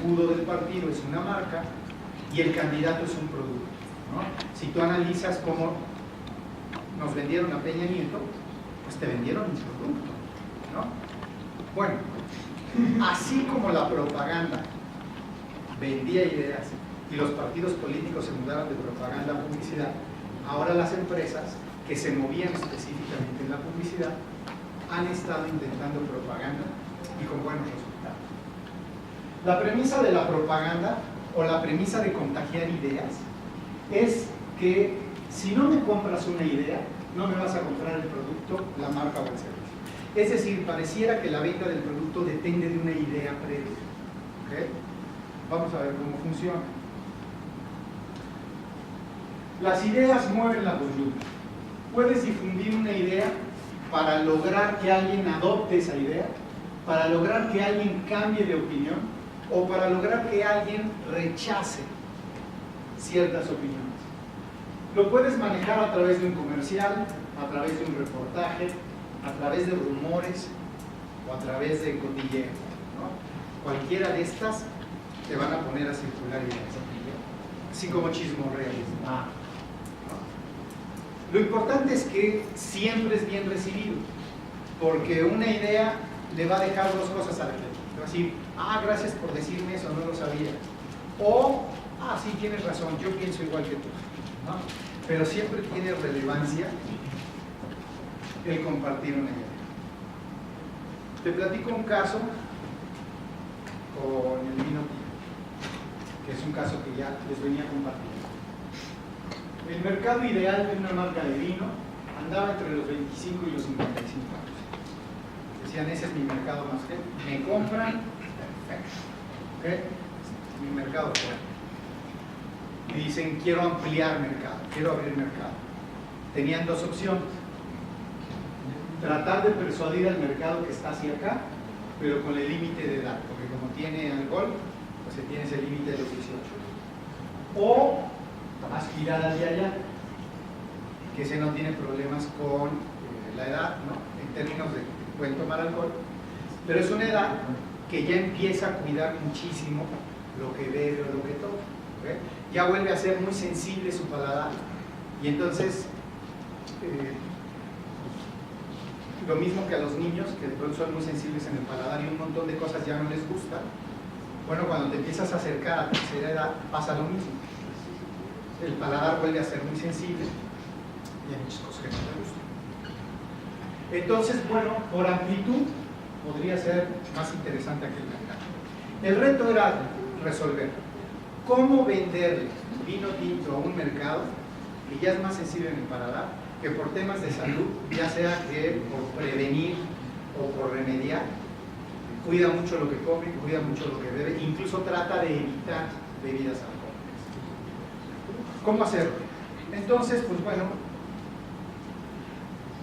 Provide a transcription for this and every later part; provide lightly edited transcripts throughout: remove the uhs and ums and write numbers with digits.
escudo del partido es una marca y el candidato es un producto, ¿no? Si tú analizas cómo nos vendieron a Peña Nieto, pues te vendieron un producto, ¿no? Bueno, así como la propaganda vendía ideas y los partidos políticos se mudaron de propaganda a publicidad, ahora las empresas que se movían específicamente en la publicidad han estado intentando propaganda y con buenos resultados. La premisa de la propaganda o la premisa de contagiar ideas es que si no me compras una idea, no me vas a comprar el producto, la marca o el servicio. Es decir, pareciera que la venta del producto depende de una idea previa. ¿Okay? Vamos a ver cómo funciona. Las ideas mueven la coyuntura. Puedes difundir una idea para lograr que alguien adopte esa idea, para lograr que alguien cambie de opinión o para lograr que alguien rechace ciertas opiniones. Lo puedes manejar a través de un comercial, a través de un reportaje, a través de rumores o a través de cotilleo, ¿no? Cualquiera de estas te van a poner a circular ideas, así como chismorreales. Lo importante es que siempre es bien recibido, porque una idea le va a dejar dos cosas a la gente. Va a decir, gracias por decirme eso, no lo sabía. O, sí, tienes razón, yo pienso igual que tú, ¿no? Pero siempre tiene relevancia el compartir una idea. Te platico un caso con el vino tinto, que es un caso que ya les venía compartiendo. El mercado ideal de una marca de vino andaba entre los 25 y los 55 años. Decían, ese es mi mercado más que me compran, perfecto. ¿Okay? Mi mercado fuerte. Y dicen, quiero ampliar mercado, quiero abrir mercado. Tenían dos opciones. Tratar de persuadir al mercado que está hacia acá, pero con el límite de edad, porque como tiene alcohol, pues se tiene ese límite de los 18. O aspirar hacia allá, que ese no tiene problemas con la edad, ¿no? En términos de que pueden tomar alcohol, pero es una edad que ya empieza a cuidar muchísimo lo que bebe o lo que toma, ¿okay? Ya vuelve a ser muy sensible su paladar y entonces lo mismo que a los niños, que de pronto son muy sensibles en el paladar y un montón de cosas ya no les gusta. Bueno, cuando te empiezas a acercar a tercera edad pasa lo mismo. El paladar vuelve a ser muy sensible y hay muchas cosas que no te gustan. Entonces, bueno, por amplitud podría ser más interesante aquel mercado. El reto era resolver cómo venderle vino tinto a un mercado que ya es más sensible en el paladar, que por temas de salud, ya sea que por prevenir o por remediar, cuida mucho lo que come, cuida mucho lo que bebe, incluso trata de evitar bebidas alcohólicas. ¿Cómo hacerlo? Entonces, pues bueno,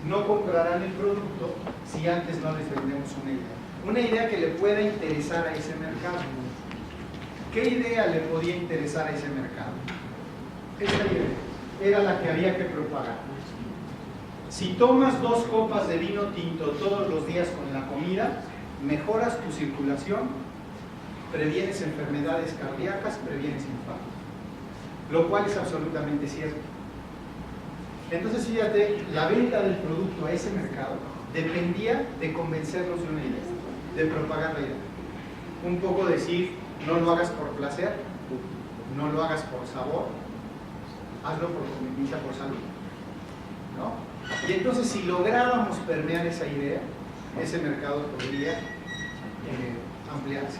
no comprarán el producto si antes no les vendemos una idea. Una idea que le pueda interesar a ese mercado. ¿Qué idea le podía interesar a ese mercado? Esta idea era la que había que propagar. Si tomas 2 copas de vino tinto todos los días con la comida, mejoras tu circulación, previenes enfermedades cardíacas, previenes infartos. Lo cual es absolutamente cierto. Entonces, fíjate, la venta del producto a ese mercado dependía de convencerlos de una idea, de propagar la idea. Un poco decir, no lo hagas por placer, no lo hagas por sabor, hazlo por conveniencia, por salud, ¿no? Y entonces, si lográbamos permear esa idea, ese mercado podría ampliarse.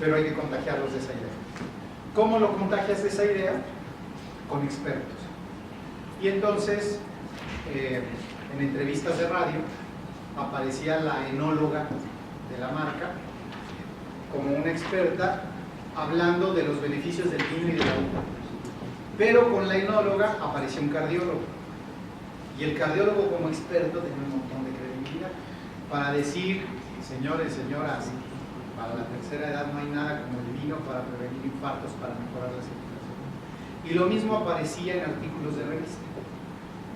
Pero hay que contagiarlos de esa idea. ¿Cómo lo contagias de esa idea? Con expertos. Y entonces, en entrevistas de radio, aparecía la enóloga de la marca como una experta hablando de los beneficios del vino y de la uva. Pero con la enóloga apareció un cardiólogo. Y el cardiólogo como experto tenía un montón de credibilidad para decir, señores, señoras, para la tercera edad no hay nada como el vino para prevenir infartos, para mejorar la circulación. Y lo mismo aparecía en artículos de revista.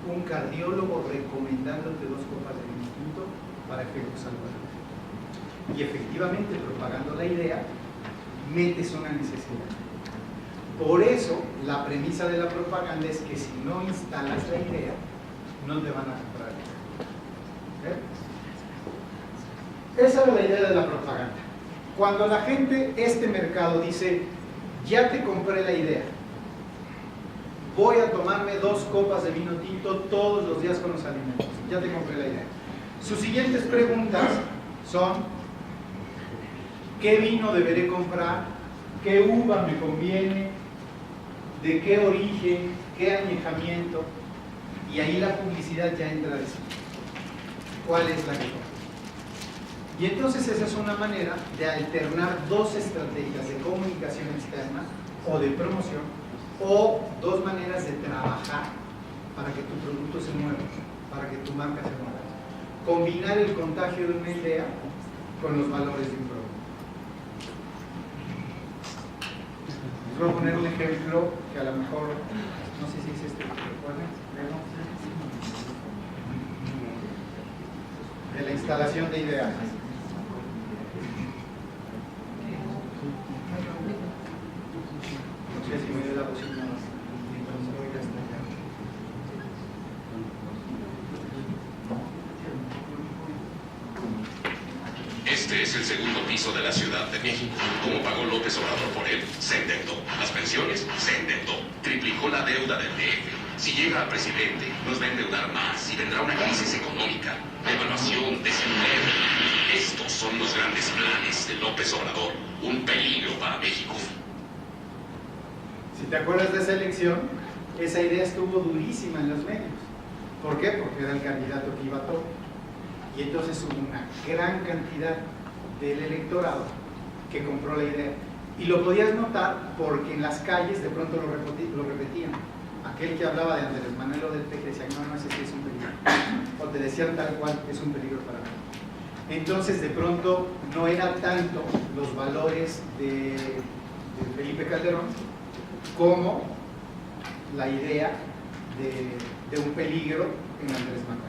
Un cardiólogo recomendándote 2 copas de vino tinto para efectos saludabilidad. Y efectivamente, propagando la idea, metes una necesidad. Por eso, la premisa de la propaganda es que si no instalas la idea, no te van a comprar. ¿Okay? Esa es la idea de la propaganda. Cuando la gente, este mercado dice, ya te compré la idea, voy a tomarme 2 copas de vino tinto todos los días con los alimentos, ya te compré la idea. Sus siguientes preguntas son, ¿qué vino deberé comprar? ¿Qué uva me conviene? ¿De qué origen? ¿Qué añejamiento? Y ahí la publicidad ya entra a decir, ¿cuál es la que compra? Y entonces esa es una manera de alternar 2 estrategias de comunicación externa o de promoción, o 2 maneras de trabajar para que tu producto se mueva, para que tu marca se mueva. Combinar el contagio de una idea con los valores de un producto. Les voy a poner un ejemplo que a lo mejor, no sé si es este que recuerden, de la instalación de ideas. No sé si me dio la posibilidad. Este es el segundo piso de la Ciudad de México. Como pagó López Obrador por él, se endeudó. Las pensiones, se endeudó. Triplicó la deuda del DF. Si llega a presidente, nos va a endeudar más y vendrá una crisis económica, devaluación, desempleo. Estos son los grandes planes de López Obrador. Un peligro para México. Si te acuerdas de esa elección, esa idea estuvo durísima en los medios. ¿Por qué? Porque era el candidato que iba a todo. Y entonces hubo una gran cantidad del electorado que compró la idea. Y lo podías notar porque en las calles de pronto lo repetían. Aquel que hablaba de Andrés Manuel o del PG decía, no, ese sí es un peligro. O te decían tal cual, es un peligro para mí. Entonces de pronto no era tanto los valores de Felipe Calderón como la idea de un peligro en Andrés Manuel.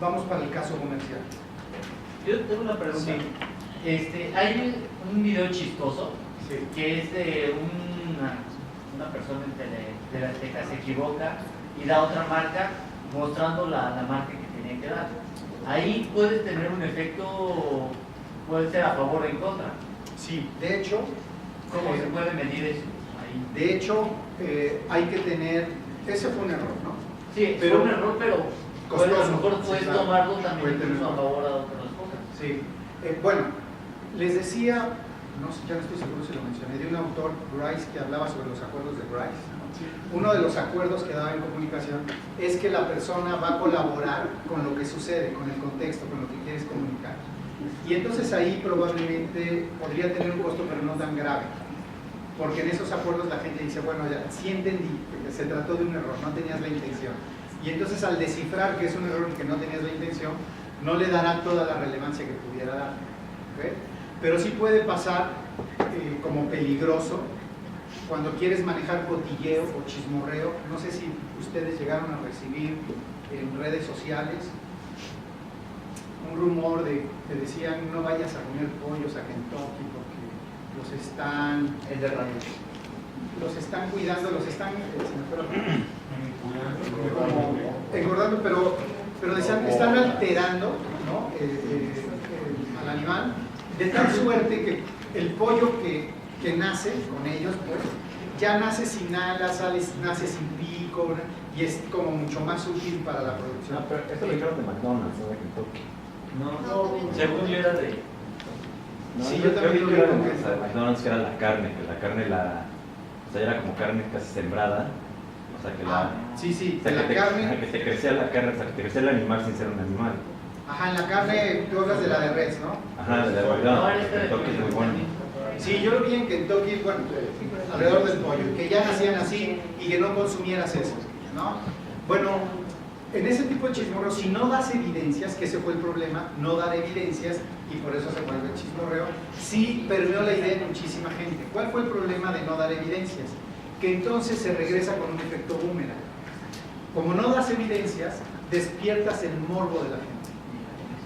Vamos para el caso comercial. Yo tengo una pregunta. Sí. Hay un video chistoso, Sí. que es de una persona de la Azteca se equivoca y da otra marca mostrando la marca que tenía que dar. Ahí puede tener un efecto, puede ser a favor o en contra. Sí, de hecho, ¿Cómo se puede medir eso? Ahí. de hecho hay que tener, ese fue un error, ¿no? Sí, pero fue un error, pero costoso. a lo mejor puedes Sí, claro. tomarlo también Puede tener incluso a un- favor a otras cosas. Sí. Bueno, les decía, no sé, ya no estoy seguro si lo mencioné, de un autor, Bryce, que hablaba sobre los acuerdos de Bryce. Uno de los acuerdos que daba en comunicación es que la persona va a colaborar con lo que sucede, con el contexto, con lo que quieres comunicar. Y entonces ahí probablemente podría tener un costo, pero no tan grave. Porque en esos acuerdos la gente dice, bueno, ya, sí entendí, que se trató de un error, no tenías la intención. Y entonces al descifrar que es un error y que no tenías la intención, no le dará toda la relevancia que pudiera dar. ¿Okay? Pero sí puede pasar como peligroso cuando quieres manejar cotilleo o chismorreo. No sé si ustedes llegaron a recibir en redes sociales un rumor de que decían no vayas a comer pollos a Kentucky porque los están Es de radio. cuidando, los están como engordando, pero decían que están alterando, ¿no? Al animal de tal suerte que el pollo que nace con ellos, pues, ya nace sin alas, nace sin pico, ¿no? Y es como mucho más útil para la producción. No, pero esto lo dijeron de McDonald's, no de Kentucky. No, según yo era de... No, Sí, yo también lo vi vi que con de Kentucky. McDonald's, que era la carne, o sea, era como carne casi sembrada, o sea, que la... Sí, sí, o sea, la que carne. que te crecía la carne, o sea, que te crecía el animal sin ser un animal. Ajá, en la carne, tú hablas de la de res, ¿no? Ajá, de McDonald's, Kentucky es muy bueno. Sí, yo lo vi en Kentucky, bueno, alrededor del pollo, que ya nacían así y que no consumieras eso, ¿no? Bueno, en ese tipo de chismorreo, si no das evidencias, que ese fue el problema, no dar evidencias, y por eso se vuelve chismorreo, sí permeó la idea de muchísima gente. ¿Cuál fue el problema de no dar evidencias? Que entonces se regresa con un efecto boomerang. Como no das evidencias, despiertas el morbo de la gente.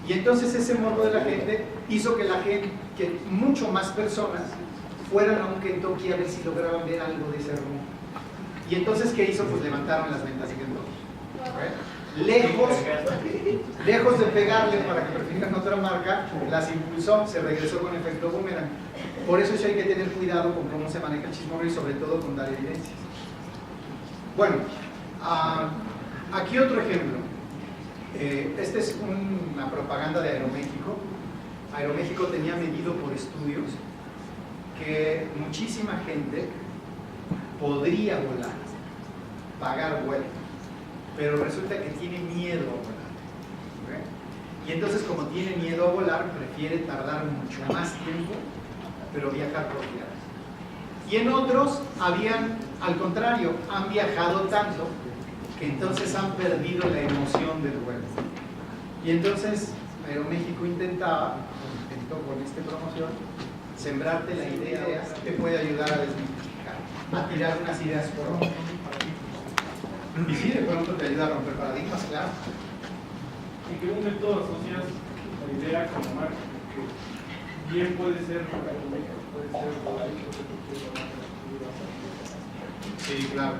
Y entonces ese morbo de la gente hizo que que mucho más personas fueran a un Kentucky a ver si lograban ver algo de ese rumbo. Y entonces, ¿qué hizo? Pues levantaron las ventas de Kentucky. Lejos de pegarle para que prefieran otra marca, las impulsó, se regresó con efecto boomerang. Por eso sí hay que tener cuidado con cómo se maneja el chismógrafo y sobre todo con dar evidencias. Bueno, aquí otro ejemplo. Esta es una propaganda de Aeroméxico. Aeroméxico tenía medido por estudios que muchísima gente podría volar, pagar vuelo, pero resulta que tiene miedo a volar. ¿Okay? Y entonces, como tiene miedo a volar, prefiere tardar mucho más tiempo, pero viajar por tierra. Y en otros al contrario, han viajado tanto que entonces han perdido la emoción del vuelo. Y entonces Aeroméxico intentó con esta promoción sembrarte la idea que te puede ayudar a desmitificar, a tirar unas ideas por otro. Y sí, de pronto te ayuda a romper paradigmas, claro. ¿En qué momento asocias la idea con la marca? Porque bien puede ser Aeroméxico, puede ser. Sí, claro.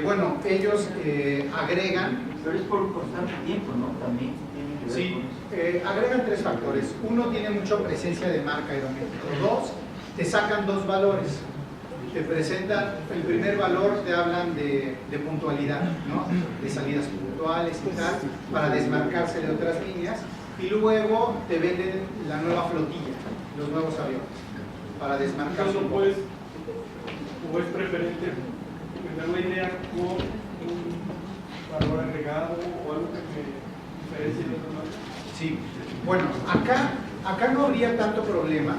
Bueno, ellos agregan... Pero es por constante tiempo, ¿no? También tiene que ver Sí, con eso. agregan tres factores. Uno, tiene mucha presencia de marca Aeroméxico. Dos, te sacan dos valores. Te presentan, el primer valor te hablan de puntualidad, ¿no? De salidas puntuales y tal, para desmarcarse de otras líneas. Y luego te venden la nueva flotilla, los nuevos aviones, para desmarcarse. ¿No puedes, o es preferente vender la idea con un valor agregado o algo que me diferencie de otra marca? Sí, bueno, acá no habría tanto problema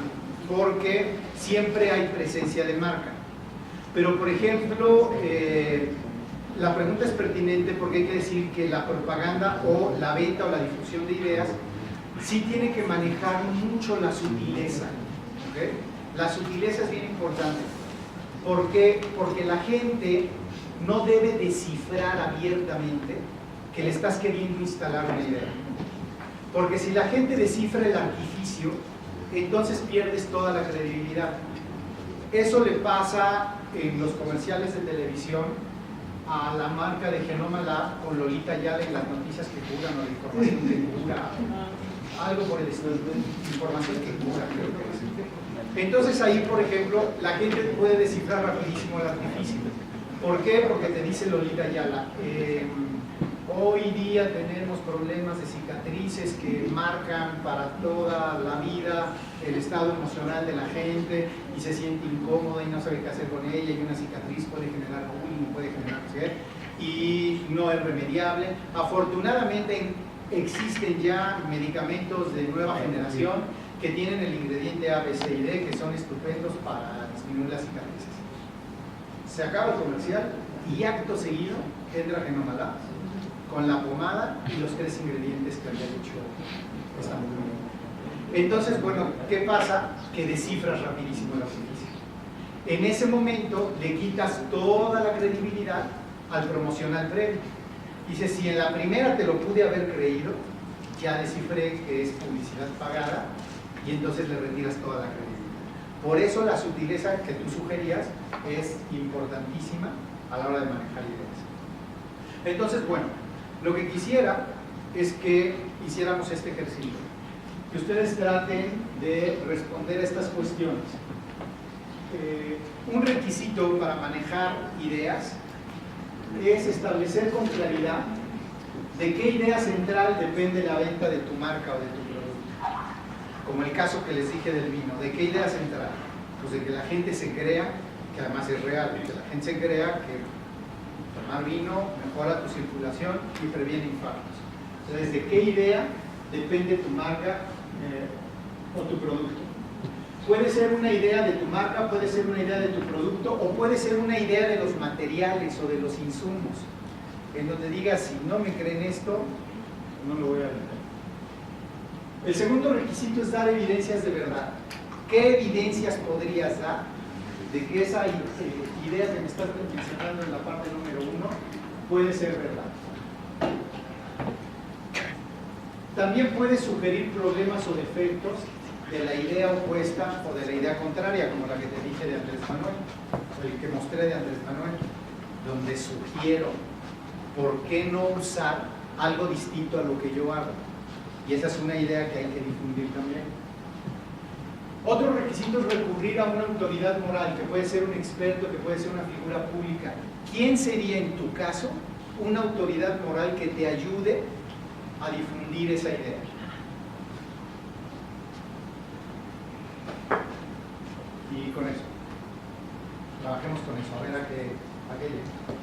porque siempre hay presencia de marca. Pero, por ejemplo, la pregunta es pertinente porque hay que decir que la propaganda o la venta o la difusión de ideas sí tiene que manejar mucho la sutileza. ¿Okay? La sutileza es bien importante. ¿Por qué? Porque la gente no debe descifrar abiertamente que le estás queriendo instalar una idea. Porque si la gente descifra el artificio, entonces pierdes toda la credibilidad. Eso le pasa en los comerciales de televisión a la marca de Genoma Lab con Lolita Ayala en las noticias que curan o la información que cura, algo por el estilo, información que cura, creo que es. Entonces ahí, por ejemplo, la gente puede descifrar rapidísimo el artificio. ¿Por qué? Porque te dice Lolita Ayala, hoy día tenemos problemas de cicatrices que marcan para toda la vida el estado emocional de la gente y se siente incómoda y no sabe qué hacer con ella, y una cicatriz puede generar bullying, puede generar ansiedad y no es remediable. Afortunadamente existen ya medicamentos de nueva generación que tienen el ingrediente A, B, C y D que son estupendos para disminuir las cicatrices. Se acaba el comercial y acto seguido entra Genoma Lab con la pomada y los tres ingredientes que había dicho esta mujer. Entonces, bueno, ¿qué pasa? Que descifras rapidísimo el artificio. En ese momento le quitas toda la credibilidad al promocional previo. Dice, si en la primera te lo pude haber creído, ya descifré que es publicidad pagada y entonces le retiras toda la credibilidad. Por eso la sutileza que tú sugerías es importantísima a la hora de manejar ideas. Entonces, bueno, lo que quisiera es que hiciéramos este ejercicio, que ustedes traten de responder a estas cuestiones. Un requisito para manejar ideas es establecer con claridad de qué idea central depende la venta de tu marca o de tu producto. Como el caso que les dije del vino, ¿de qué idea central? Pues de que la gente se crea, que además es real, que la gente se crea que tomar vino mejora tu circulación y previene infartos. Entonces, ¿de qué idea depende tu marca o tu producto? Puede ser una idea de tu marca, puede ser una idea de tu producto o puede ser una idea de los materiales o de los insumos, en donde digas, si no me creen esto, no lo voy a vender. El segundo requisito es dar evidencias de verdad. ¿Qué evidencias podrías dar de que esa idea que me estás mencionando en la parte número 1 puede ser verdad? También puede sugerir problemas o defectos de la idea opuesta o de la idea contraria, como la que te dije de Andrés Manuel, o el que mostré de Andrés Manuel, donde sugiero por qué no usar algo distinto a lo que yo hago. Y esa es una idea que hay que difundir también. Otro requisito es recurrir a una autoridad moral, que puede ser un experto, que puede ser una figura pública. ¿Quién sería en tu caso una autoridad moral que te ayude a difundir esa idea? Y con eso, trabajemos con eso, a ver a qué llega.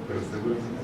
Pero seguramente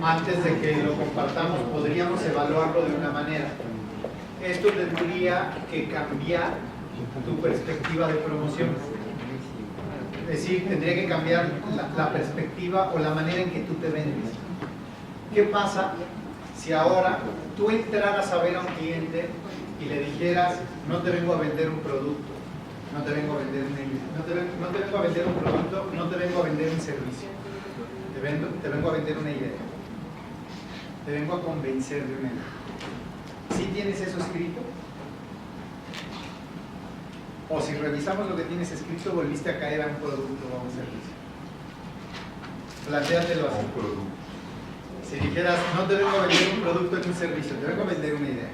antes de que lo compartamos, podríamos evaluarlo de una manera. Esto tendría que cambiar tu perspectiva de promoción. Es decir, tendría que cambiar la perspectiva o la manera en que tú te vendes. ¿Qué pasa si ahora tú entraras a ver a un cliente y le dijeras, no te vengo a vender un producto, no te vengo a vender no te vengo a vender un producto, no te vengo a vender un servicio, te vengo a vender una idea, te vengo a convencer de una idea? ¿Sí tienes eso escrito? O si revisamos lo que tienes escrito, volviste a caer a un producto o a un servicio. Plantéatelo así. Si dijeras, no te vengo a vender un producto ni un servicio, te vengo a vender una idea.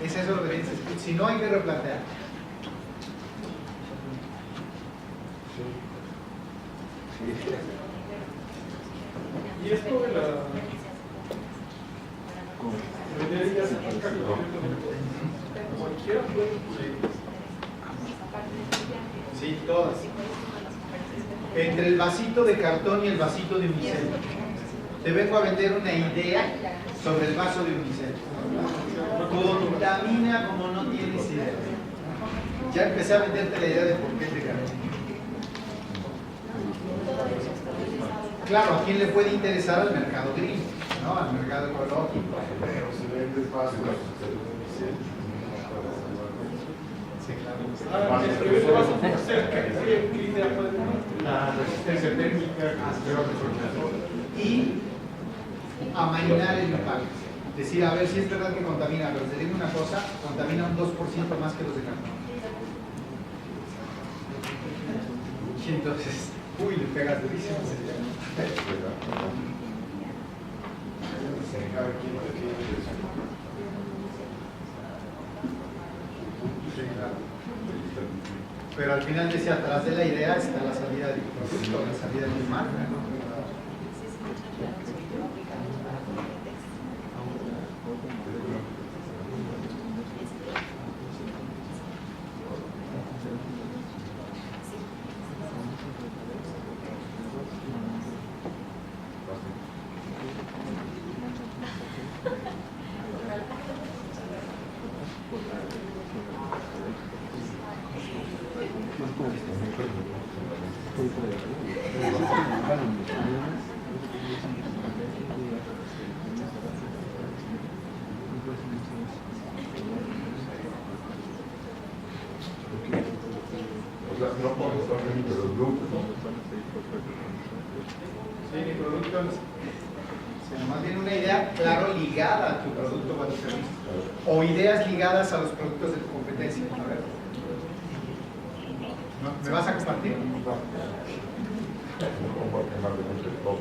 Es eso lo que dices. Si no, hay que replantear. Y esto de la idea ya se aplica completamente. Cualquiera puede conseguir. Sí, todas. Entre el vasito de cartón y el vasito de unicel. Te vengo a vender una idea sobre el vaso de unicel. Contamina como no tienes idea. Ya empecé a venderte la idea de por qué te cartón. Claro, ¿a quién le puede interesar? Al mercado gringo, ¿no? Al mercado ecológico. Pero si vendes fácil, Sí, claro. Pero yo te vas a ofrecer ¿qué idea puede tener? la resistencia térmica Y amainar el impacto. Decir, a ver si es verdad que contamina, pero te digo una cosa, contamina un 2% más que los de cartón. Y entonces, uy, le pegas durísimo. Pero al final decía, atrás de la idea está la salida del producto, la salida del marca, ¿no? No puedes estar en los grupos. Sí, mi producto, sino más bien una idea, claro, ligada a tu producto o a tu servicio. O ideas ligadas a los productos de tu competencia. A ver. ¿No? ¿Me vas a compartir? No comparten más de muchos todos.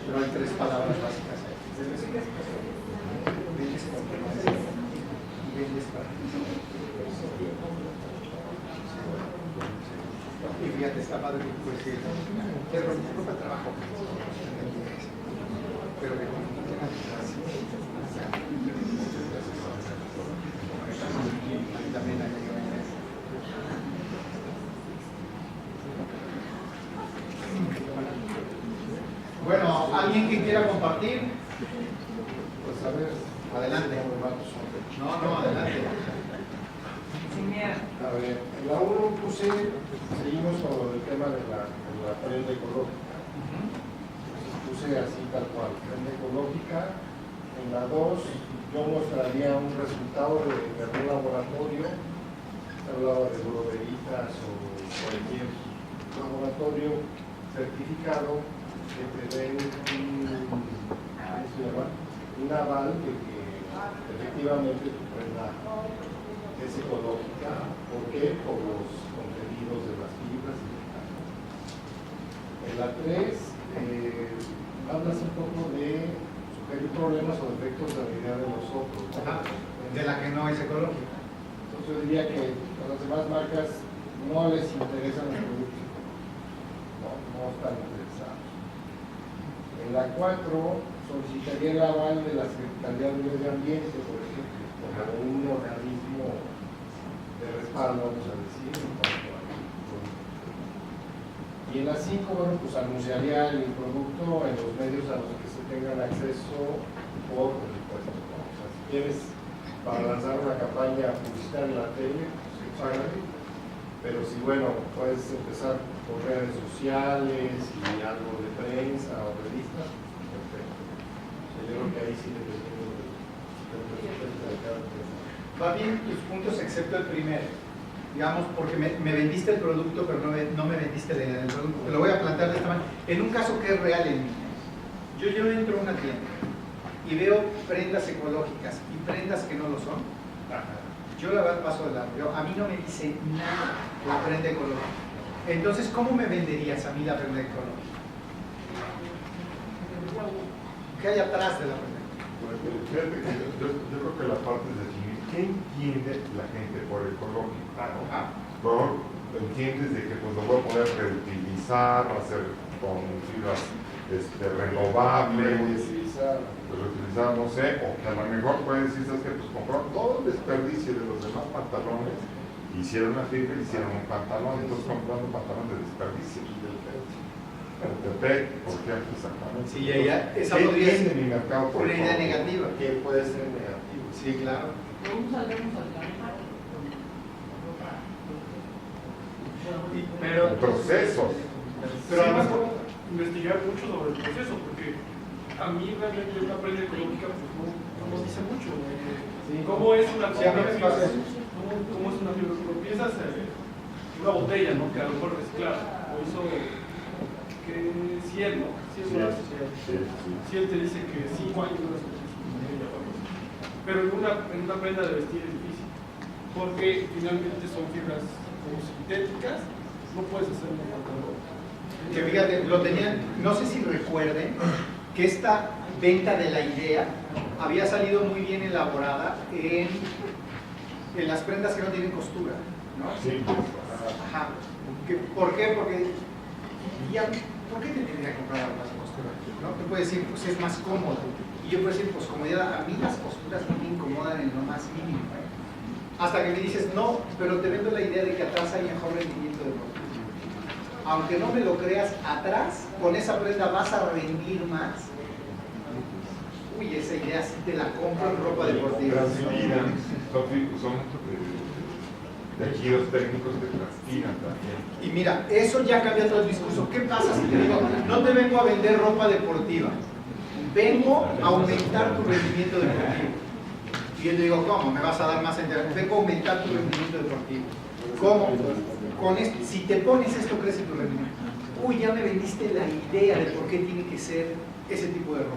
Pero hay tres palabras básicas. Vendes competencia. Vendes para. Y fíjate, está padre que pues que te rompe trabajo. Pero que también hay que vender. Bueno, ¿alguien que quiera compartir? Pues a ver, Adelante. No, adelante. a ver, en la 1 puse, seguimos con el tema de la prenda ecológica. Puse así tal cual, prenda ecológica. En la 2 yo mostraría un resultado de un laboratorio. Se hablaba de broderitas o cualquier laboratorio certificado que te den un aval de que efectivamente tu prenda es ecológica. ¿Por qué? Por los contenidos de las fibras y demás. En la 3 hablas un poco de sugerir problemas o defectos de la idea de los otros, ¿no? Ajá, de la que no es ecológica. Entonces yo diría que a las demás marcas no les interesan el producto, no están interesados. En la 4 solicitaría el aval de la Secretaría de Medio Ambiente, por ejemplo, como un organismo de respaldo, vamos a decir, en cuanto al producto. Y en la 5, bueno, pues anunciaría el producto en los medios a los que se tengan acceso por supuesto, ¿no? O sea, si quieres para lanzar una campaña publicitaria en la tele, pues échale. Pero si, bueno, puedes empezar por redes sociales y algo de prensa o revistas, perfecto. Yo creo que ahí sí dependiendo del presupuesto de cada empresa. Va bien tus puntos excepto el primero. Digamos, porque me vendiste el producto, pero no me vendiste la idea del producto. Te lo voy a plantear de esta manera. En un caso que es real en mí. Yo entro a una tienda y veo prendas ecológicas y prendas que no lo son. Yo la verdad paso de largo. A mí no me dice nada la prenda ecológica. Entonces, ¿cómo me venderías a mí la prenda ecológica? ¿Qué hay atrás de la prenda? Fíjate que yo creo que la parte es definir qué entiende la gente por ecológico, ¿no? Entiendes de que pues lo voy a poder reutilizar, hacer con fibras renovables, reutilizar, no sé, o que a lo mejor pueden decir, ¿sabes qué? Pues compraron todo el desperdicio de los demás pantalones, hicieron una fibra y hicieron un pantalón, entonces comprando un pantalón de desperdicio. El TP, por ejemplo, exactamente. Sí, esa ¿Qué podría tiene ser mi mercado por una idea ecológico? negativa. Que puede ser negativo. Sí, claro. Pero El proceso. Pero además investigar mucho sobre el proceso, porque a mí realmente una prenda ecológica pues no dice mucho. ¿Cómo es una Sí, a mí me fibra? pasa eso. ¿Cómo es una fibra? Cuando piensas una botella, ¿no? Que a lo mejor reciclar, o hizo que Ciel, ¿no? Ciel te dice que 5 años no es botella, pero en una prenda de vestir es difícil, porque finalmente son fibras como sintéticas, no puedes hacer un pantalón. Que fíjate, lo tenían, no sé si recuerden que esta venta de la idea había salido muy bien elaborada en las prendas que no tienen costura, ¿no? Sí. Ajá. ¿Por qué? Porque ¿por qué te tendría que comprar algo más de costura? ¿No? Te puedes decir, pues es más cómodo. Y yo puedo decir, pues comodidad, a mí las costuras no me incomodan en lo más mínimo. Hasta que me dices, no, pero te vendo la idea de que atrás hay mejor rendimiento deportivo. Aunque no me lo creas, atrás, con esa prenda vas a rendir más. Uy, esa idea sí te la compro en ropa deportiva. Transpiran, son tejidos técnicos que transpiran también. Y mira, eso ya cambia todo el discurso. ¿Qué pasa si te digo, no te vengo a vender ropa deportiva, vengo a aumentar tu rendimiento deportivo? Y yo te digo, ¿cómo? ¿Me vas a dar más entrenamiento? Vengo a aumentar tu rendimiento deportivo. ¿Cómo? Con esto, si te pones esto, crece tu rendimiento. Uy, ya me vendiste la idea de por qué tiene que ser ese tipo de ropa.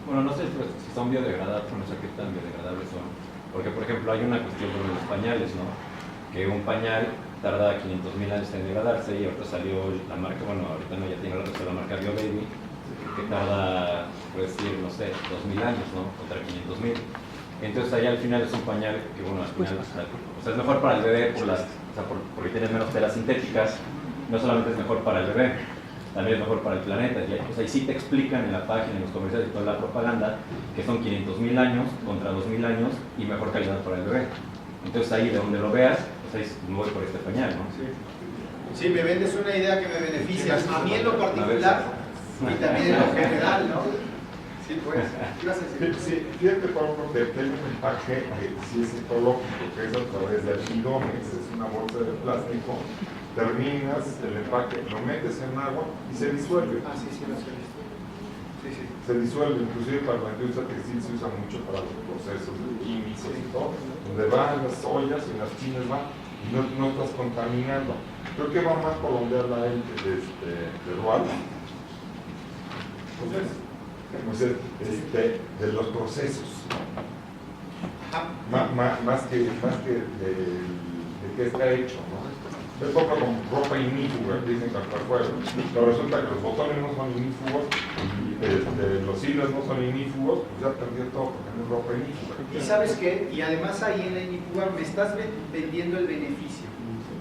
Bueno, no sé si son biodegradables, no sé qué tan biodegradables son. Porque, por ejemplo, hay una cuestión con los pañales, ¿no? Que un pañal tarda 500.000 años en degradarse y ahorita salió la marca, bueno, ahorita no, ya tiene la marca BioBaby, que tarda, por decir, no sé, 2.000 años, ¿no? Contra 500.000. Entonces ahí al final es un pañal que, bueno, al final, o sea, es mejor para el bebé porque tiene menos telas sintéticas, no solamente es mejor para el bebé, también es mejor para el planeta. O sea, y sí te explican en la página, en los comerciales y toda la propaganda que son 500.000 años contra 2.000 años y mejor calidad para el bebé. Entonces ahí de donde lo veas, pues ahí me voy por este pañal, ¿no? Sí, me vendes una idea que me beneficia a mí en lo particular y también en lo general, ¿no? Sí, pues. ¿Qué ibas a decir? Sí, fíjate, Pablo, que hay un empaque que sí es ecológico, que es a través de almidones, es una bolsa de plástico, terminas el empaque, lo metes en agua y se disuelve. Ah, sí, sí, lo sé. Sí, sí. Se disuelve, inclusive para la industria textil se usa mucho para los procesos químicos y todo, donde van las ollas y las chinas van y no estás contaminando. Creo que va más por donde habla él de Rual. Entonces, de los procesos, más que de qué está hecho, ¿no? Yo compro con ropa inífuga, dicen que al fuera, pero resulta que los botones no son inífugos, los hilos no son inífugos, pues ya perdió todo porque no es ropa inífuga. Y sabes qué, y además ahí en la inifuga me estás vendiendo el beneficio,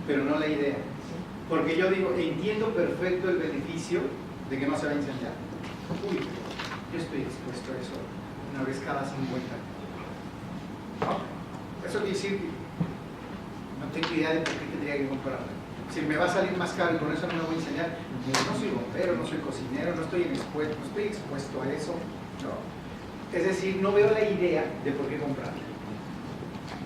pero no la idea. Porque yo digo, entiendo perfecto el beneficio de que no se va a incendiar. Uy, yo estoy expuesto a eso una vez cada 50 años. ¿No? Eso quiere decir, no tengo idea de por qué tendría que comprarla. Si me va a salir más caro y con eso no me voy a enseñar, no soy bombero, no soy cocinero, no estoy expuesto a eso. No. Es decir, no veo la idea de por qué comprarla.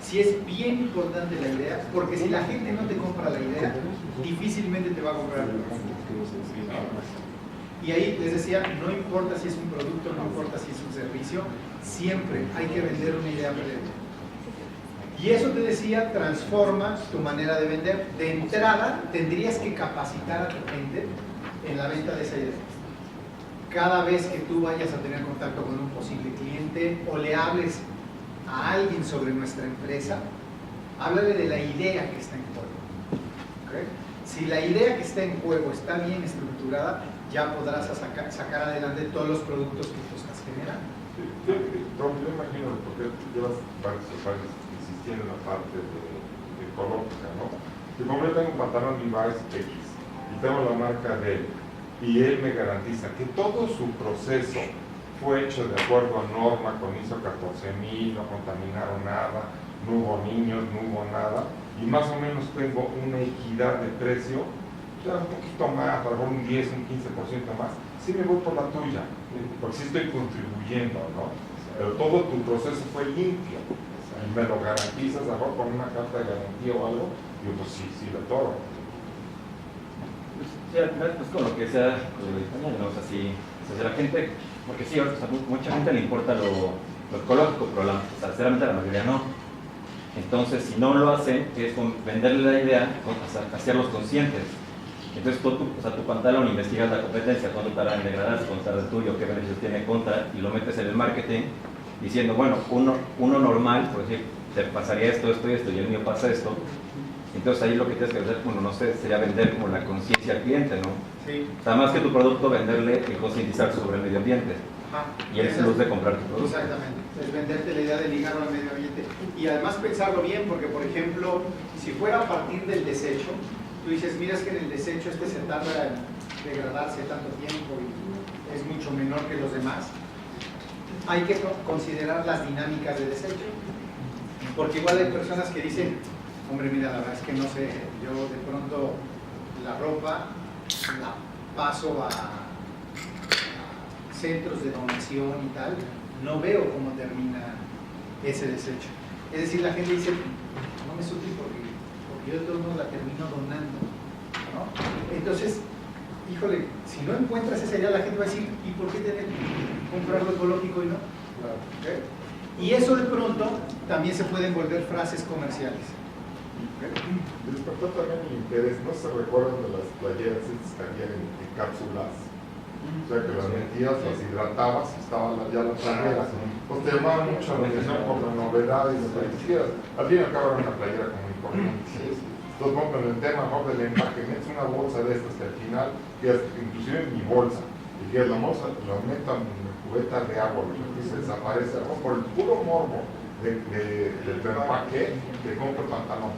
sí es bien importante la idea, porque si la gente no te compra la idea, difícilmente te va a comprar el producto. Y ahí les decía, no importa si es un producto, no importa si es un servicio, siempre hay que vender una idea previa. Y eso te decía, transforma tu manera de vender. De entrada, tendrías que capacitar a tu gente en la venta de esa idea. Cada vez que tú vayas a tener contacto con un posible cliente o le hables a alguien sobre nuestra empresa, háblale de la idea que está en juego. ¿Okay? Si la idea que está en juego está bien estructurada, ya podrás sacar adelante todos los productos que tú estás generando. Tom, yo imagino, porque llevas varios años insistiendo en la parte ecológica, ¿no? Si como yo tengo un pantalón Levi's X y tengo la marca de él, y él me garantiza que todo su proceso fue hecho de acuerdo a norma con ISO 14000, no contaminaron nada, no hubo niños, no hubo nada, y más o menos tengo una equidad de precio, ya un poquito más, a lo mejor un 10, un 15% más, sí me voy por la tuya, porque sí estoy contribuyendo, ¿no? Pero todo tu proceso fue limpio, y me lo garantizas, a lo mejor con una carta de garantía o algo, digo, pues sí, le toro. Sí, al final, pues con lo que sea, ¿no? O sea, si la gente, porque sí, o sea, mucha gente le importa lo ecológico, pero sinceramente la mayoría no. Entonces, si no lo hacen, es con venderle la idea, hacerlos conscientes. Entonces, tú, o sea, tu pantalón, investigas la competencia, cuánto tarda en degradarse, cuánto tarda el tuyo, qué beneficios tiene contra, y lo metes en el marketing, diciendo, bueno, uno normal, por decir, te pasaría esto, esto y esto, y el mío pasa esto. Entonces ahí lo que tienes que hacer, bueno, no sé, sería vender como la conciencia al cliente, ¿no? Sí. O sea, más que tu producto, venderle y concientizar sobre el medio ambiente. Ajá. Y el plus de comprar tu producto. Exactamente, es venderte la idea de ligarlo al medio ambiente. Y además pensarlo bien, porque por ejemplo, si fuera a partir del desecho, tú dices, mira, es que en el desecho se tarda en degradarse tanto tiempo y es mucho menor que los demás. Hay que considerar las dinámicas de desecho. Porque igual hay personas que dicen, hombre, mira, la verdad es que no sé, yo de pronto la ropa la paso a centros de donación y tal, no veo cómo termina ese desecho. Es decir, la gente dice, no me surge porque yo de todos modos la termino donando, ¿no? Entonces, híjole, si no encuentras esa idea, la gente va a decir, ¿y por qué tener que comprar lo ecológico y no? ¿Okay? Y eso de pronto también se pueden volver frases comerciales. Me despertó también el interés, no se recuerdan de las playeras estas que había en cápsulas, o sea que las metías, las hidratabas y estaban ya las playeras, pues te llamaba mucho la atención por la novedad y las playeras, al fin y al cabo era una playera como importante. Entonces bueno, con el tema mejor del empaque, metes una bolsa de estas que al final, que es inclusive en mi bolsa, y que la bolsa la meto en cubeta de agua y se desaparece, ¿no? Por el puro morbo del empaque, te compro pantalón.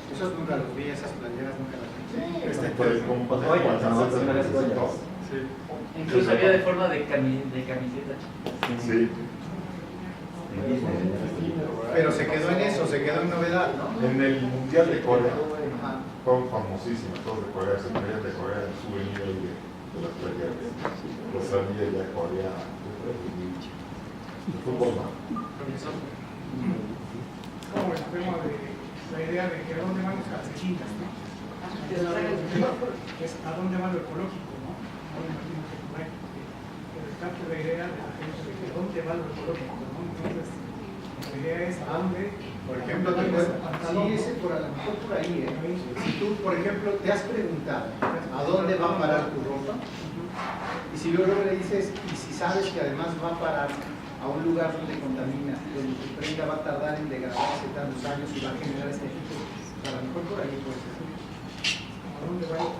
Esos nunca los vi, esas playeras nunca las vi. Sí. Incluso había de forma de camiseta. Sí. Pero se quedó en eso, se quedó en novedad, ¿no? En el Mundial de Corea, fueron famosísimos todos de Corea, se traían de Corea el souvenir de las playeras. Lo salía ya Corea, el fútbol no. Como el tema de la idea de que a dónde van los calcetines, ¿no? Es a dónde va lo ecológico, ¿no? No me imagino que por ahí. Que rescate la idea de la gente de que dónde va lo ecológico, ¿no? Entonces, la idea es a dónde. Por ejemplo, sí, ese por a lo mejor por ahí, ¿eh? Si tú, por ejemplo, te has preguntado a dónde va a parar tu ropa, y si luego le dices, y si sabes que además va a parar a un lugar donde contamina, donde tu prenda va a tardar en degradarse tantos años y va a generar este efecto, a lo mejor por ahí puede ser. ¿A dónde va lo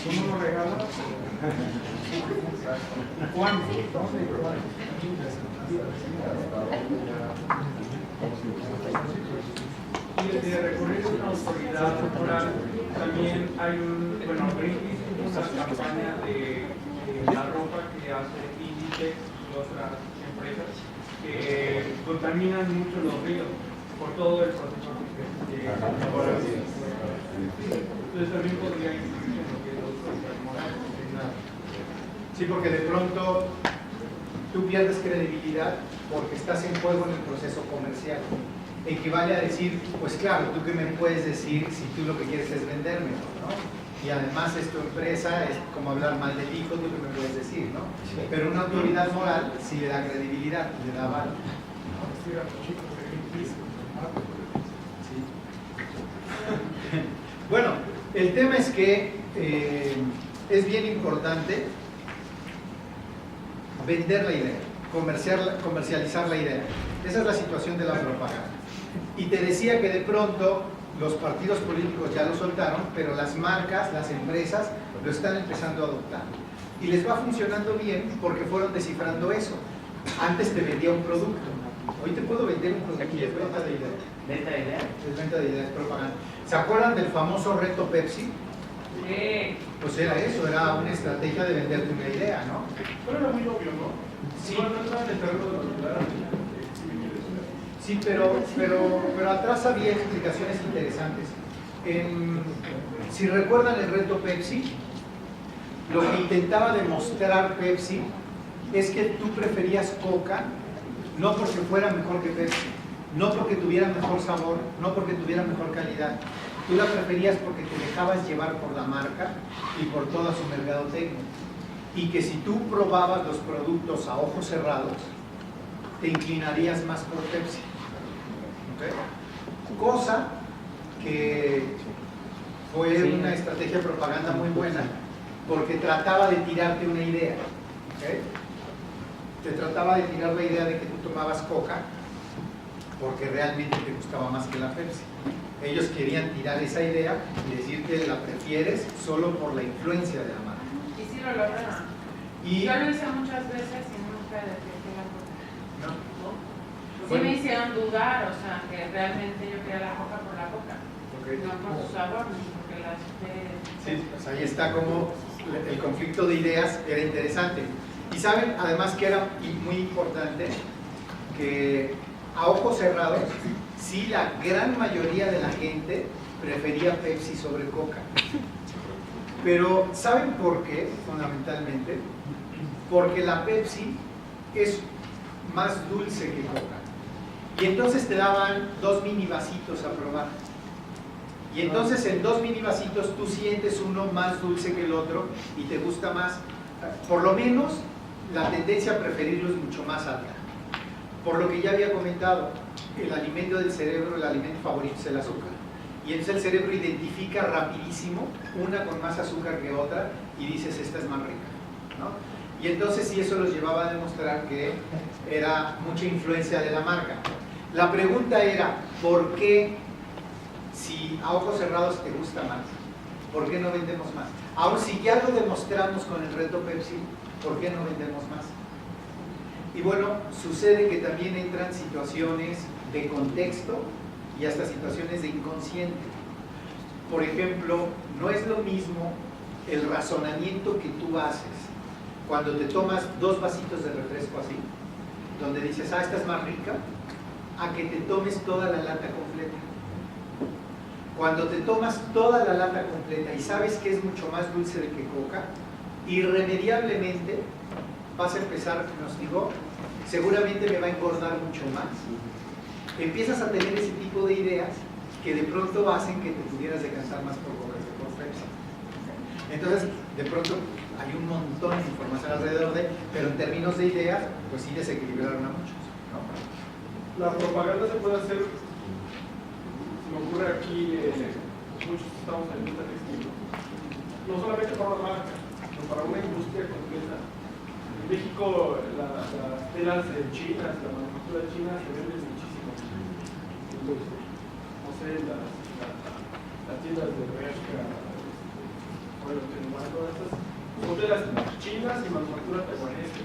¿Cómo lo regala? ¿Cuándo? Y el de recurrir a una autoridad temporal, también hay Greenpeace tiene una campaña de la ropa que hace Inditex y otras empresas que contaminan mucho los ríos por todo el proceso que entonces también podría incluirse en lo que es los morales. Sí, porque de pronto tú pierdes credibilidad porque estás en juego en el proceso comercial. Equivale a decir, pues claro, ¿tú qué me puedes decir si tú lo que quieres es venderme, ¿no? Y además es tu empresa, es como hablar mal del hijo, ¿tú qué me puedes decir, no? Pero una autoridad moral sí le da credibilidad, le da valor. Bueno, el tema es que es bien importante vender la idea, comercializar la idea. Esa es la situación de la propaganda. Y te decía que de pronto los partidos políticos ya lo soltaron, pero las marcas, las empresas lo están empezando a adoptar. Y les va funcionando bien porque fueron descifrando eso. Antes te vendía un producto. Hoy te puedo vender un producto. Aquí es venta de idea. ¿Venta de idea? Es venta de ideas, propaganda. ¿Se acuerdan del famoso reto Pepsi? Sí. Pues era eso, era una estrategia de venderte una idea, ¿no? Pero era muy obvio, ¿no? Sí. No entraba en el terreno de la verdad. Sí, pero atrás había explicaciones interesantes. Si recuerdan el reto Pepsi, lo que intentaba demostrar Pepsi es que tú preferías Coca no porque fuera mejor que Pepsi, no porque tuviera mejor sabor, no porque tuviera mejor calidad. Tú la preferías porque te dejabas llevar por la marca y por toda su mercadotecnia. Y que si tú probabas los productos a ojos cerrados, te inclinarías más por Pepsi. ¿Okay? Cosa que fue una estrategia de propaganda muy buena, porque trataba de tirarte una idea. ¿Okay? Te trataba de tirar la idea de que tú tomabas Coca porque realmente te gustaba más que la Pepsi. Ellos querían tirar esa idea y decir que la prefieres solo por la influencia de la marca. Y sí lo lograron. Y Yo lo hice muchas veces y nunca detecté la Coca. ¿no? Sí me hicieron dudar, o sea, que realmente yo quería la Coca por la Coca. Okay. No por su sabor, ni porque la Sí, pues ahí está como el conflicto de ideas era interesante. Y saben, además que era muy importante que a ojos cerrados, sí, la gran mayoría de la gente prefería Pepsi sobre Coca. Pero ¿saben por qué? Fundamentalmente, porque la Pepsi es más dulce que Coca. Y entonces te daban 2 mini vasitos a probar. Y entonces en 2 mini vasitos tú sientes uno más dulce que el otro y te gusta más. Por lo menos la tendencia a preferirlo es mucho más alta. Por lo que ya había comentado, el alimento del cerebro, el alimento favorito es el azúcar. Y entonces el cerebro identifica rapidísimo una con más azúcar que otra y dices, esta es más rica, ¿no? Y entonces sí, eso los llevaba a demostrar que era mucha influencia de la marca. La pregunta era, ¿por qué, si a ojos cerrados te gusta más, por qué no vendemos más? Aun si ya lo demostramos con el reto Pepsi, ¿por qué no vendemos más? Y bueno, sucede que también entran situaciones de contexto y hasta situaciones de inconsciente. Por ejemplo, no es lo mismo el razonamiento que tú haces cuando te tomas 2 vasitos de refresco así, donde dices, esta es más rica, a que te tomes toda la lata completa. Cuando te tomas toda la lata completa y sabes que es mucho más dulce de que Coca, irremediablemente vas a empezar, nos digo, seguramente me va a engordar mucho más. Empiezas a tener ese tipo de ideas que de pronto hacen que te pudieras decantar más por Coca que por Pepsi. Entonces, de pronto hay un montón de información alrededor de, pero en términos de ideas, pues sí desequilibraron a muchos, ¿no? La propaganda se puede hacer, se me ocurre aquí, muchos estamos en esta textil, no solamente para una marca, sino para una industria completa. En México las telas chinas, la manufactura china se vende muchísimo. Entonces, no sé, las tiendas de Bershka, todas estas son telas chinas y manufactura taiwanesa.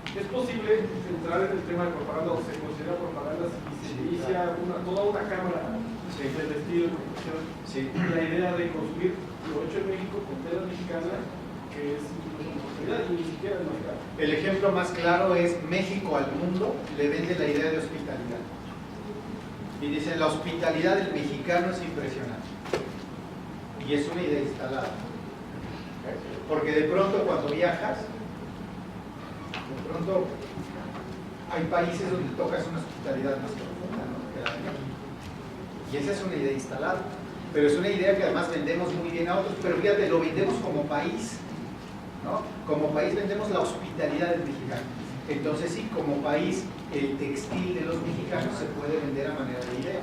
Es posible entrar en el tema de propaganda o se considera propaganda si se inicia toda una cámara de vestido de profesión. Sí. La idea de consumir lo hecho en México con telas mexicanas, que es una oportunidad y ni siquiera es más caro. El ejemplo más claro es México al mundo le vende la idea de hospitalidad. Y dicen, la hospitalidad del mexicano es impresionante. Y es una idea instalada. Porque de pronto cuando viajas, De pronto hay países donde tocas una hospitalidad más profunda, ¿no?, que la de México. Y esa es una idea instalada. Pero es una idea que además vendemos muy bien a otros, pero fíjate, lo vendemos como país, ¿no? Como país vendemos la hospitalidad del mexicano. Entonces sí, como país, el textil de los mexicanos se puede vender a manera de idea.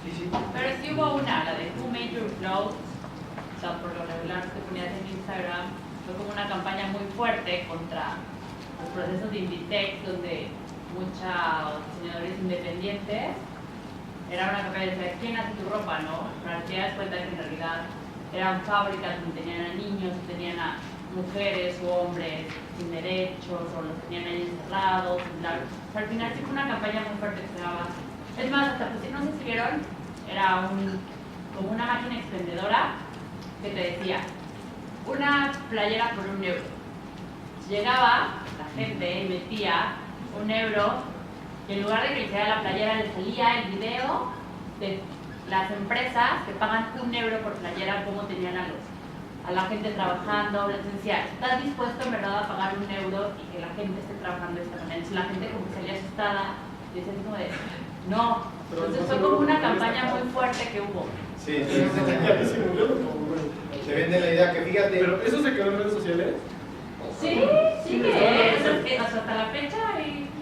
Sí, sí. Pero sí hubo una, la de Who Made Your Clothes, o sea, por lo regular que ponías en Instagram, fue como una campaña muy fuerte contra los procesos de Inditex, donde muchos diseñadores independientes, era una campaña de decir, ¿quién hace tu ropa, no? Pero te das cuenta que en realidad eran fábricas donde tenían a niños, tenían a mujeres o hombres sin derechos, o los tenían ahí encerrados, claro. O sea, al final sí fue una campaña muy fuerte que se daba. Es más, hasta pues, no sé si vieron, era como una máquina expendedora que te decía, una playera por €1. Llegaba la gente y metía €1 y en lugar de que le hiciera la playera le salía el video de las empresas que pagan €1 por playera, cómo tenían a la gente trabajando. Les decía, ¿estás dispuesto en verdad a pagar €1 y que la gente esté trabajando de esta manera? Entonces la gente como que salía asustada y decía como de, no. Entonces fue como una campaña muy fuerte que hubo. Sí, te venden la idea que fíjate. Pero eso se quedó en redes sociales. Sí, sí que hasta la fecha,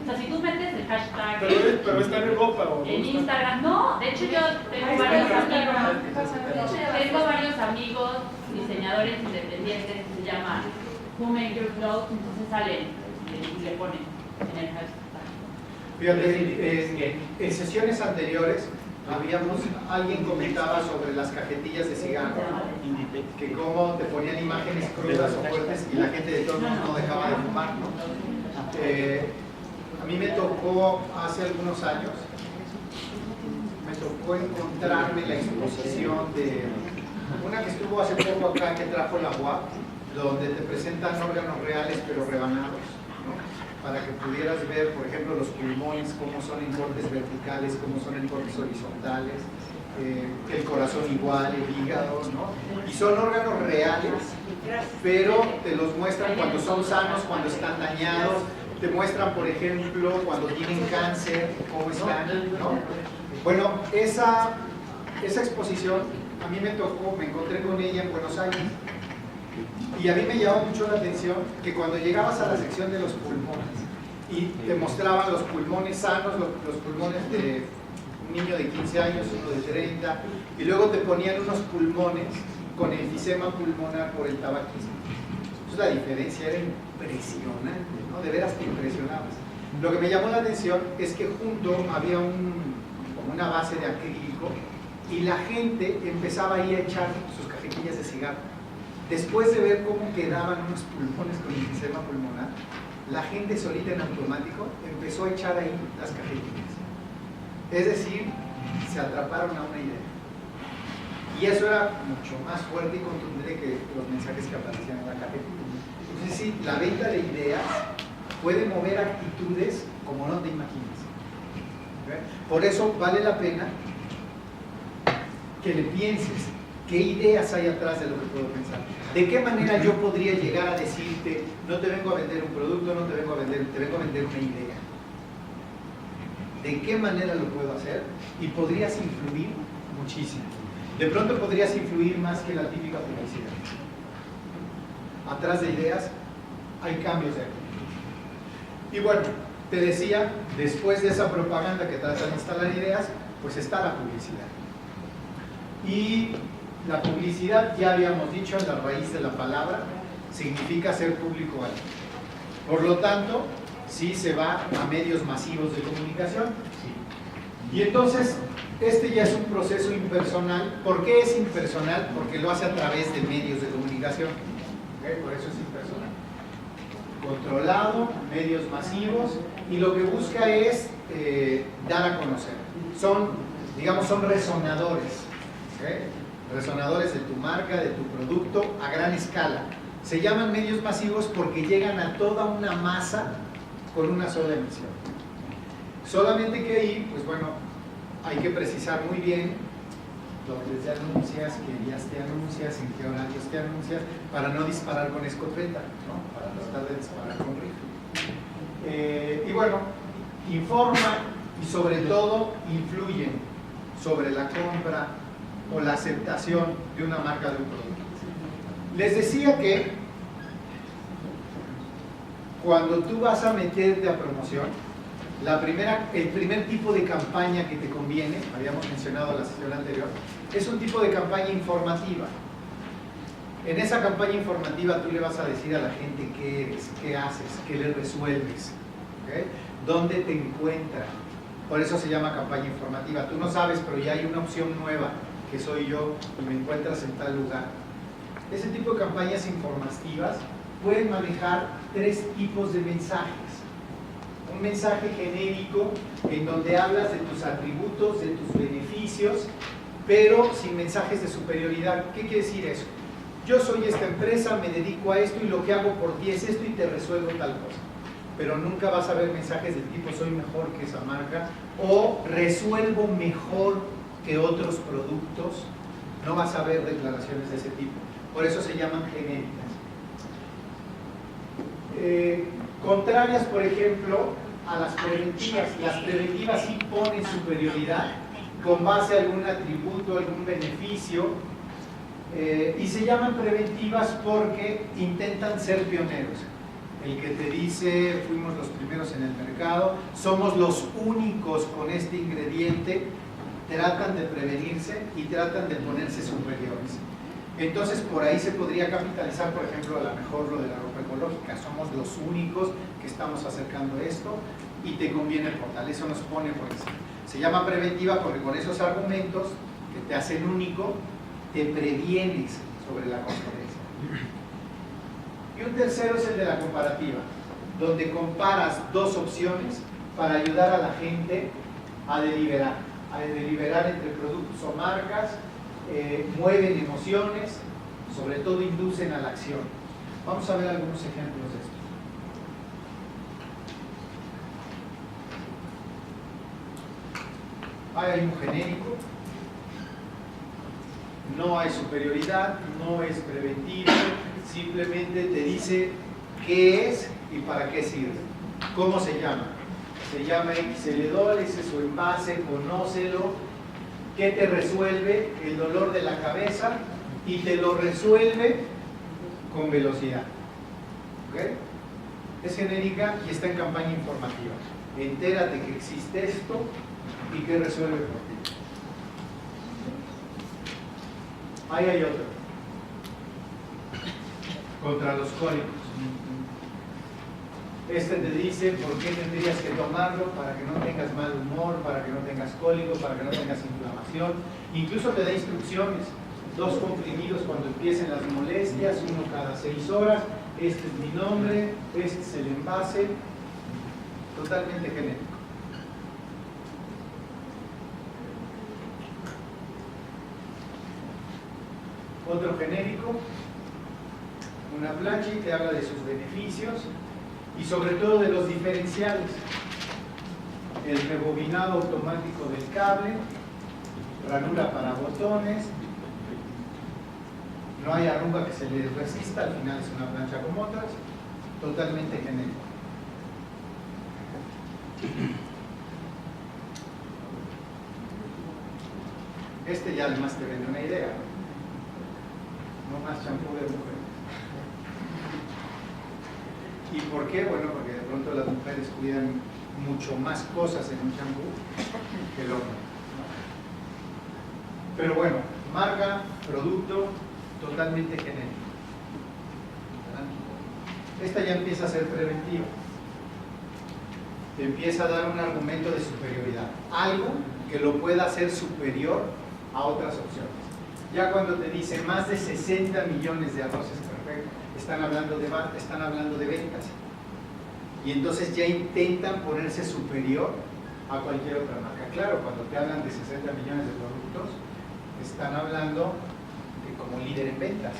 o sea, si tú metes el hashtag Pero está en Europa o en Instagram, no, de hecho yo tengo varios amigos diseñadores independientes que se llaman Who Made Your Clothes, entonces salen y le ponen en el hashtag. Fíjate, en sesiones anteriores alguien comentaba sobre las cajetillas de cigarro, que cómo te ponían imágenes crudas o fuertes y la gente de todos modos no dejaba de fumar, ¿no? A mí me tocó hace algunos años, me tocó encontrarme la exposición de una que estuvo hace poco acá, que trajo la UAP, donde te presentan órganos reales pero rebanados, ¿no?, para que pudieras ver, por ejemplo, los pulmones, cómo son en cortes verticales, cómo son en cortes horizontales, el corazón igual, el hígado, ¿no? Y son órganos reales, pero te los muestran cuando son sanos, cuando están dañados, te muestran, por ejemplo, cuando tienen cáncer, cómo están, ¿no? Bueno, esa exposición, a mí me tocó, me encontré con ella en Buenos Aires, y a mí me llamó mucho la atención que cuando llegabas a la sección de los pulmones y te mostraban los pulmones sanos, los pulmones de un niño de 15 años, uno de 30, y luego te ponían unos pulmones con enfisema pulmonar por el tabaquismo. Entonces la diferencia era impresionante, ¿no? De veras te impresionabas. Lo que me llamó la atención es que junto había como una base de acrílico y la gente empezaba ahí a echar sus cajetillas de cigarro. Después de ver cómo quedaban unos pulmones con enfisema pulmonar, la gente solita en automático empezó a echar ahí las cajetillas. Es decir, se atraparon a una idea. Y eso era mucho más fuerte y contundente que los mensajes que aparecían en la cajetilla. Entonces sí, la venta de ideas puede mover actitudes como no te imaginas. ¿Okay? Por eso vale la pena que le pienses qué ideas hay atrás de lo que puedo pensar. ¿De qué manera yo podría llegar a decirte, no te vengo a vender un producto, no te vengo a vender, te vengo a vender una idea? ¿De qué manera lo puedo hacer? Y podrías influir muchísimo. De pronto podrías influir más que la típica publicidad. Atrás de ideas hay cambios de actitud. Y bueno, te decía, después de esa propaganda que trata de instalar ideas, pues está la publicidad. Y la publicidad, ya habíamos dicho, la raíz de la palabra, significa hacer público algo. Por lo tanto, sí se va a medios masivos de comunicación. Y entonces, este ya es un proceso impersonal. ¿Por qué es impersonal? Porque lo hace a través de medios de comunicación. ¿Okay? Por eso es impersonal. Controlado, medios masivos, y lo que busca es dar a conocer. Son, digamos, son resonadores. ¿Okay? Resonadores de tu marca, de tu producto a gran escala. Se llaman medios masivos porque llegan a toda una masa con una sola emisión. Solamente que ahí, pues bueno, hay que precisar muy bien dónde te anuncias, qué días te anuncias, en qué horarios te anuncias, para no disparar con escopeta, ¿no? Para tratar de disparar con rifle. Y bueno, informa y sobre todo influyen sobre la compra o la aceptación de una marca de un producto. Les decía que cuando tú vas a meterte a promoción, el primer tipo de campaña que te conviene, habíamos mencionado en la sesión anterior, es un tipo de campaña informativa. En esa campaña informativa tú le vas a decir a la gente qué eres, qué haces, qué le resuelves, ¿okay? Dónde te encuentran. Por eso se llama campaña informativa. Tú no sabes, pero ya hay una opción nueva, que soy yo, y me encuentras en tal lugar. Ese tipo de campañas informativas pueden manejar 3 tipos de mensajes. Un mensaje genérico en donde hablas de tus atributos, de tus beneficios, pero sin mensajes de superioridad. ¿Qué quiere decir eso? Yo soy esta empresa, me dedico a esto y lo que hago por ti es esto y te resuelvo tal cosa. Pero nunca vas a ver mensajes del tipo soy mejor que esa marca o resuelvo mejor que otros productos. No vas a ver declaraciones de ese tipo. Por eso se llaman genéricas. Contrarias, por ejemplo, a las preventivas. Las preventivas sí ponen superioridad con base a algún atributo, algún beneficio, y se llaman preventivas porque intentan ser pioneros. El que te dice, fuimos los primeros en el mercado, somos los únicos con este ingrediente, tratan de prevenirse y tratan de ponerse superiores. Entonces por ahí se podría capitalizar, por ejemplo, a lo mejor lo de la ropa ecológica. Somos los únicos que estamos acercando esto y te conviene por tal. Eso nos pone por encima. Se llama preventiva porque con esos argumentos que te hacen único, te previenes sobre la competencia. Y un tercero es el de la comparativa, donde comparas 2 opciones para ayudar a la gente a deliberar entre productos o marcas. Mueven emociones, sobre todo inducen a la acción. Vamos a ver algunos ejemplos de esto. Hay un genérico, no hay superioridad, no es preventivo, simplemente te dice qué es y para qué sirve. ¿Cómo se llama? Se llama Xeledol, ese es su envase, conócelo. ¿Qué te resuelve? El dolor de la cabeza, y te lo resuelve con velocidad. ¿Okay? Es genérica y está en campaña informativa. Entérate que existe esto y que resuelve por ti. Ahí hay otro. Contra los cólicos. Este te dice por qué tendrías que tomarlo para que no tengas mal humor, para que no tengas cólico, para que no tengas inflamación. Incluso te da instrucciones. 2 comprimidos cuando empiecen las molestias, 1 cada 6 horas. Este es mi nombre, este es el envase. Totalmente genérico. Otro genérico, una plancha y te habla de sus beneficios y sobre todo de los diferenciales. El rebobinado automático del cable, ranura para botones, no hay arruga que se le resista, al final es una plancha como otras, totalmente genérico. Este ya además te vende una idea, no más champú de mujer. ¿Y por qué? Bueno, porque de pronto las mujeres cuidan mucho más cosas en un champú que el hombre, ¿no? Pero bueno, marca, producto, totalmente genérico. Esta ya empieza a ser preventiva. Te empieza a dar un argumento de superioridad. Algo que lo pueda hacer superior a otras opciones. Ya cuando te dicen más de 60 millones de arroces perfectos, están hablando de ventas. Y entonces ya intentan ponerse superior a cualquier otra marca. Claro, cuando te hablan de 60 millones de productos, están hablando de como líder en ventas,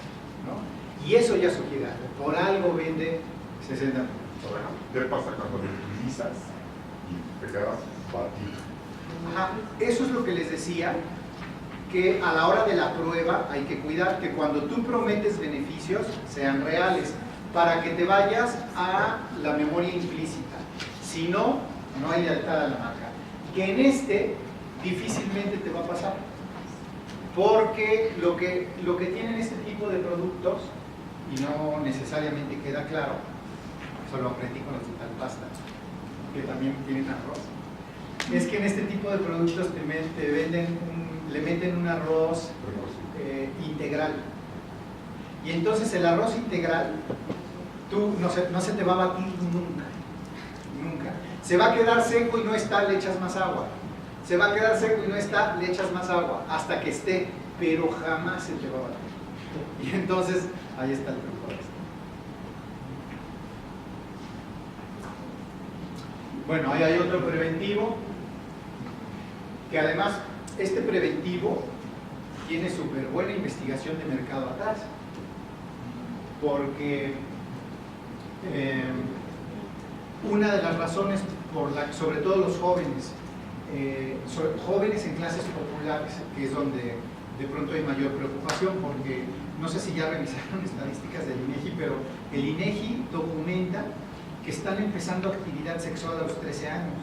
¿no? Y eso ya sugiere algo. Por algo vende 60 millones. ¿Qué pasa cuando lo utilizas y te quedas batido? Ajá, eso es lo que les decía, que a la hora de la prueba hay que cuidar que cuando tú prometes beneficios sean reales, para que te vayas a la memoria implícita. Si no, no hay lealtad a la marca. Que en este difícilmente te va a pasar, porque lo que tienen este tipo de productos, y no necesariamente queda claro, eso lo aprendí con los de Talpasta, que también tienen arroz, es que en este tipo de productos te venden le meten un arroz integral, y entonces el arroz integral no se te va a batir nunca, se va a quedar seco y no está, le echas más agua, se va a quedar seco y no está, le echas más agua, hasta que esté, pero jamás se te va a batir. Y entonces, ahí está el truco de esto. Bueno, ahí hay otro preventivo, que además, este preventivo tiene súper buena investigación de mercado atrás, porque una de las razones por la que, sobre todo los jóvenes, jóvenes en clases populares, que es donde de pronto hay mayor preocupación, porque no sé si ya revisaron estadísticas del INEGI, pero el INEGI documenta que están empezando actividad sexual a los 13 años.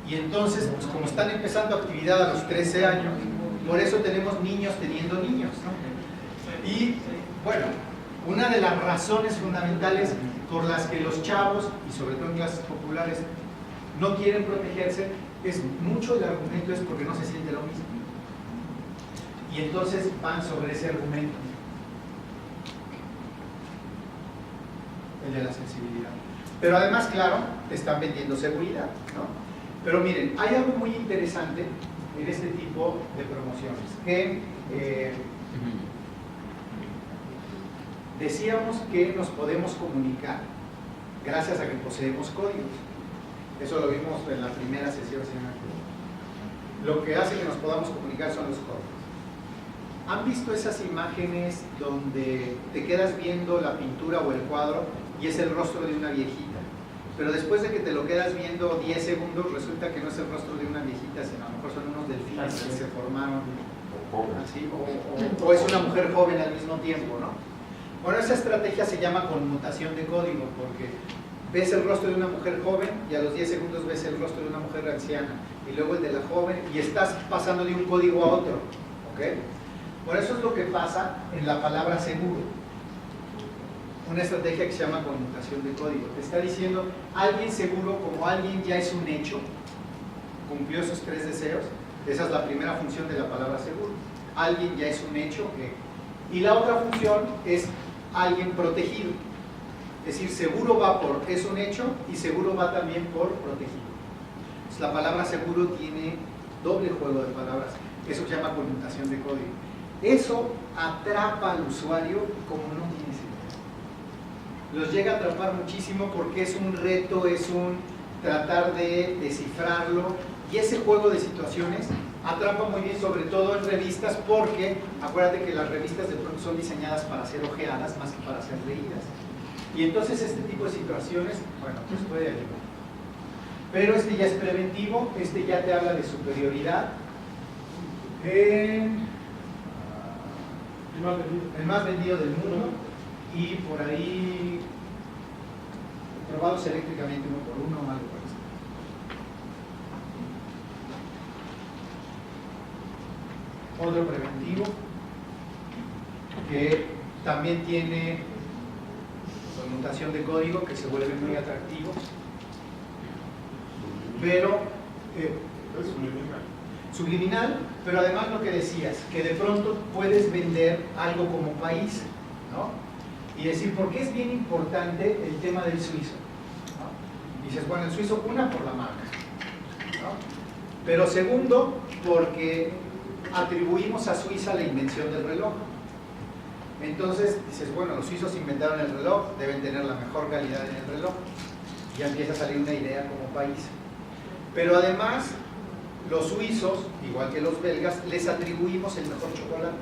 Y entonces, pues como están empezando actividad a los 13 años, por eso tenemos niños teniendo niños, ¿no? Y bueno, una de las razones fundamentales por las que los chavos, y sobre todo en clases populares, no quieren protegerse, es mucho el argumento es porque no se siente lo mismo. Y entonces van sobre ese argumento, el de la sensibilidad. Pero además, claro, te están vendiendo seguridad, ¿no? Pero miren, hay algo muy interesante en este tipo de promociones, que decíamos que nos podemos comunicar gracias a que poseemos códigos. Eso lo vimos en la primera sesión. Lo que hace que nos podamos comunicar son los códigos. ¿Han visto esas imágenes donde te quedas viendo la pintura o el cuadro y es el rostro de una viejita? Pero después de que te lo quedas viendo 10 segundos, resulta que no es el rostro de una viejita, sino a lo mejor son unos delfines que se formaron así, o es una mujer joven al mismo tiempo, ¿no? Bueno, esa estrategia se llama conmutación de código, porque ves el rostro de una mujer joven y a los 10 segundos ves el rostro de una mujer anciana, y luego el de la joven, y estás pasando de un código a otro, ¿ok? Por eso es lo que pasa en la palabra seguro. Una estrategia que se llama conmutación de código. Te está diciendo, alguien seguro, como alguien ya es un hecho, cumplió esos 3 deseos. Esa es la primera función de la palabra seguro. Alguien ya es un hecho. Y la otra función es alguien protegido. Es decir, seguro va por es un hecho y seguro va también por protegido. Entonces, la palabra seguro tiene doble juego de palabras. Eso se llama conmutación de código. Eso atrapa al usuario como no tiene sentido. Los llega a atrapar muchísimo porque es un reto, es un tratar de descifrarlo, y ese juego de situaciones atrapa muy bien, sobre todo en revistas, porque acuérdate que las revistas de pronto son diseñadas para ser ojeadas más que para ser leídas, y entonces este tipo de situaciones, bueno, pues puede ayudar. Pero este ya es preventivo, este ya te habla de superioridad. El más vendido del mundo, y por ahí probados eléctricamente uno por uno, algo por eso. Otro preventivo que también tiene conmutación de código, que se vuelve muy atractivo, pero subliminal, pero además lo que decías, que de pronto puedes vender algo como país, ¿no? Y decir, ¿por qué es bien importante el tema del suizo? ¿No? Dices, bueno, el suizo, una, por la marca, ¿no? Pero segundo, porque atribuimos a Suiza la invención del reloj. Entonces dices, bueno, los suizos inventaron el reloj, deben tener la mejor calidad en el reloj. Ya empieza a salir una idea como país. Pero además, los suizos, igual que los belgas, les atribuimos el mejor chocolate,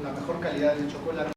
la mejor calidad del chocolate.